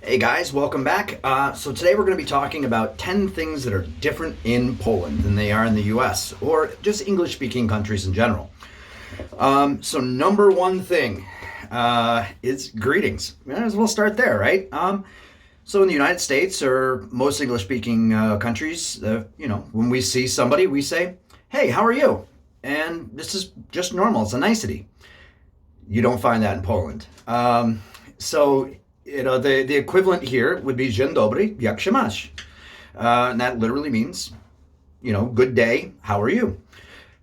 Hey guys, welcome back. So today we're going to be talking about 10 things that are different in Poland than they are in the US or just English speaking countries in general. So, number one thing is greetings. Might as well start there, right? So, in the United States or most English speaking countries, when we see somebody, we say, "Hey, how are you?" And this is just normal, it's a nicety. You don't find that in Poland. The equivalent here would be dzień dobry, jak się masz? And that literally means, good day, how are you?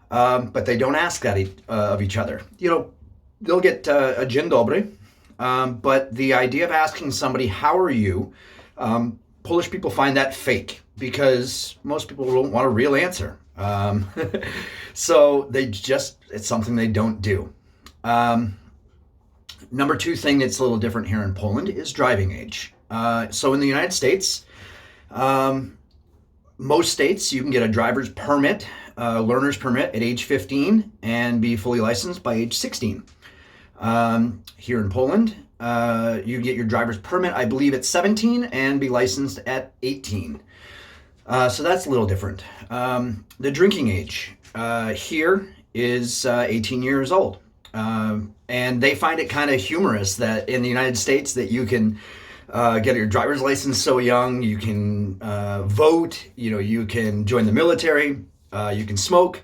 But they don't ask that of each other. They'll get a dzień dobry, but the idea of asking somebody, how are you, Polish people find that fake because most people don't want a real answer. So it's something they don't do. Number two thing that's a little different here in Poland is driving age. So in the United States, most states you can get a driver's permit, learner's permit at age 15 and be fully licensed by age 16. Here in Poland, you get your driver's permit, I believe, at 17 and be licensed at 18. So that's a little different. The drinking age here is 18 years old. And they find it kind of humorous that in the United States that you can get your driver's license so young, you can vote, you can join the military, you can smoke,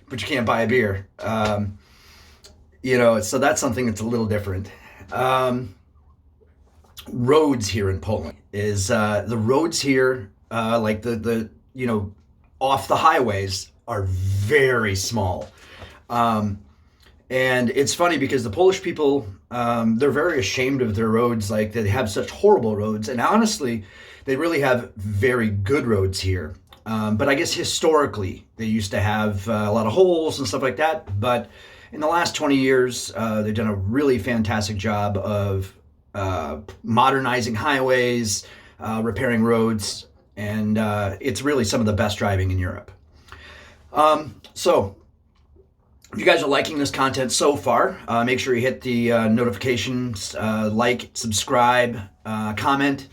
but you can't buy a beer. So that's something that's a little different. Roads here in Poland is the roads here, like the off the highways are very small. And it's funny because the Polish people, they're very ashamed of their roads. Like they have such horrible roads. And honestly, they really have very good roads here. But I guess historically, they used to have a lot of holes and stuff like that. But in the last 20 years, they've done a really fantastic job of modernizing highways, repairing roads. And it's really some of the best driving in Europe. If you guys are liking this content so far, make sure you hit the notifications, like, subscribe, comment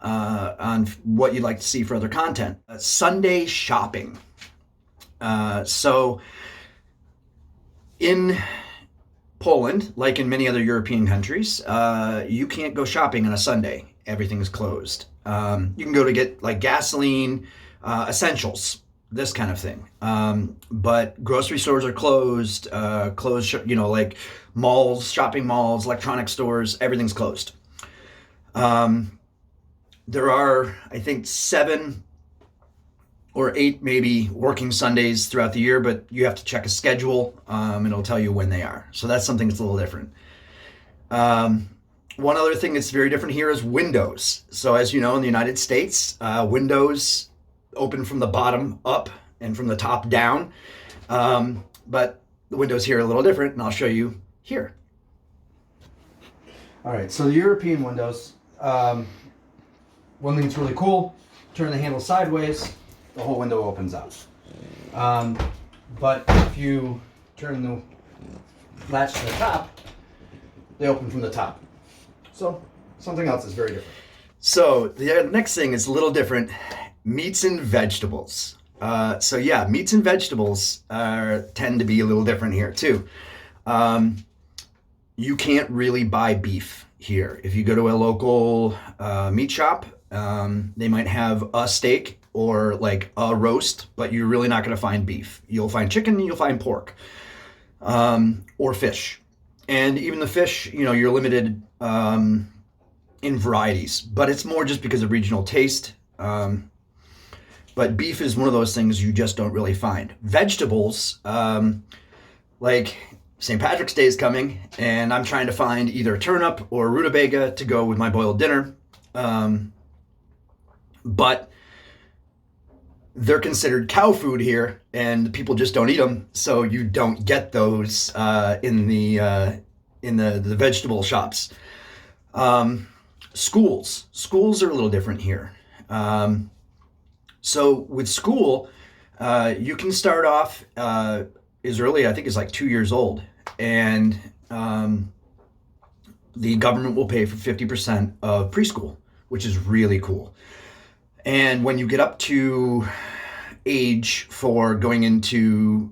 on what you'd like to see for other content. Sunday shopping. So in Poland, like in many other European countries, you can't go shopping on a Sunday. Everything is closed. You can go to get like gasoline, essentials, this kind of thing. But grocery stores are closed, like malls, shopping malls, electronic stores, everything's closed. There are, I think, 7 or 8 maybe working Sundays throughout the year, but you have to check a schedule, and it'll tell you when they are. So that's something that's a little different. One other thing that's very different here is windows. So as you know, in the United States, windows open from the bottom up and from the top down. But the windows here are a little different, and I'll show you here. All right, so the European windows, one thing that's really cool, turn the handle sideways, the whole window opens up. But if you turn the latch to the top, they open from the top. So something else is very different. So the next thing is a little different. Meats and vegetables. Meats and vegetables tend to be a little different here too. You can't really buy beef here. If you go to a local meat shop, they might have a steak or like a roast, but you're really not going to find beef. You'll find chicken and you'll find pork, or fish. And even the fish, you're limited in varieties, but it's more just because of regional taste. But beef is one of those things you just don't really find. Vegetables, like St. Patrick's Day is coming, and I'm trying to find either a turnip or a rutabaga to go with my boiled dinner. But they're considered cow food here, and people just don't eat them, so you don't get those in the vegetable shops. Schools are a little different here. So with school, you can start off as early, I think, as like 2 years old, and the government will pay for 50% of preschool. which is really cool. And when you get up to age for going into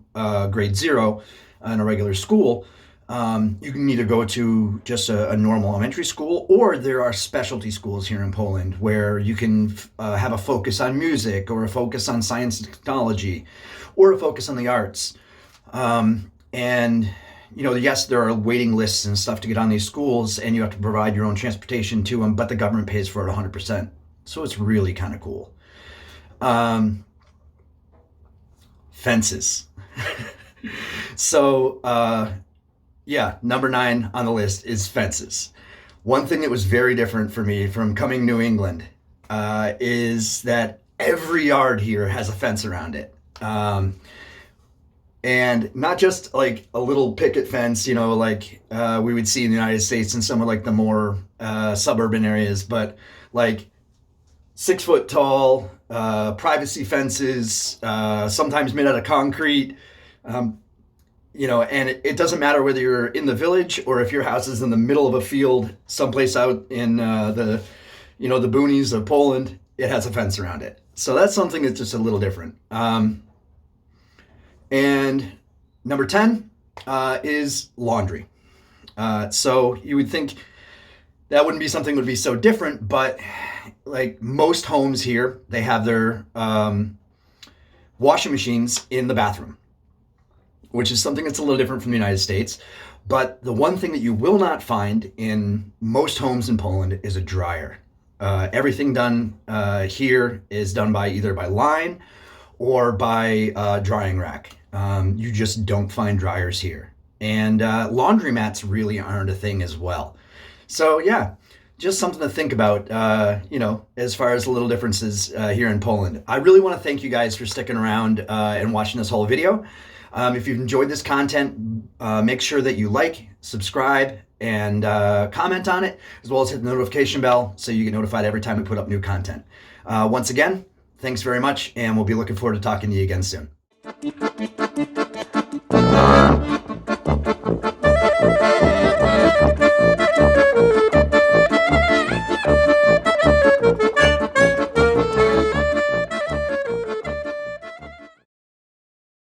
grade 0 in a regular school, you can either go to just a normal elementary school, or there are specialty schools here in Poland where you can have a focus on music, or a focus on science and technology, or a focus on the arts. And yes, there are waiting lists and stuff to get on these schools, and you have to provide your own transportation to them, but the government pays for it 100%. So it's really kind of cool. Fences. So, number 9 on the list is fences. One thing that was very different for me from coming to New England is that every yard here has a fence around it. And not just like a little picket fence, like we would see in the United States in some of like the more suburban areas, but like 6 foot tall privacy fences, sometimes made out of concrete. And it doesn't matter whether you're in the village or if your house is in the middle of a field, someplace out in the boonies of Poland, it has a fence around it. So that's something that's just a little different. And number 10 is laundry. So you would think that wouldn't be something that would be so different, but like most homes here, they have their washing machines in the bathroom, which is something that's a little different from the United States. But the one thing that you will not find in most homes in Poland is a dryer. Everything done here is done either by line or by drying rack. You just don't find dryers here. And laundromats really aren't a thing as well. So yeah, just something to think about, as far as the little differences here in Poland. I really want to thank you guys for sticking around and watching this whole video. If you've enjoyed this content, make sure that you like, subscribe, and comment on it, as well as hit the notification bell so you get notified every time we put up new content. Once again, thanks very much, and we'll be looking forward to talking to you again soon.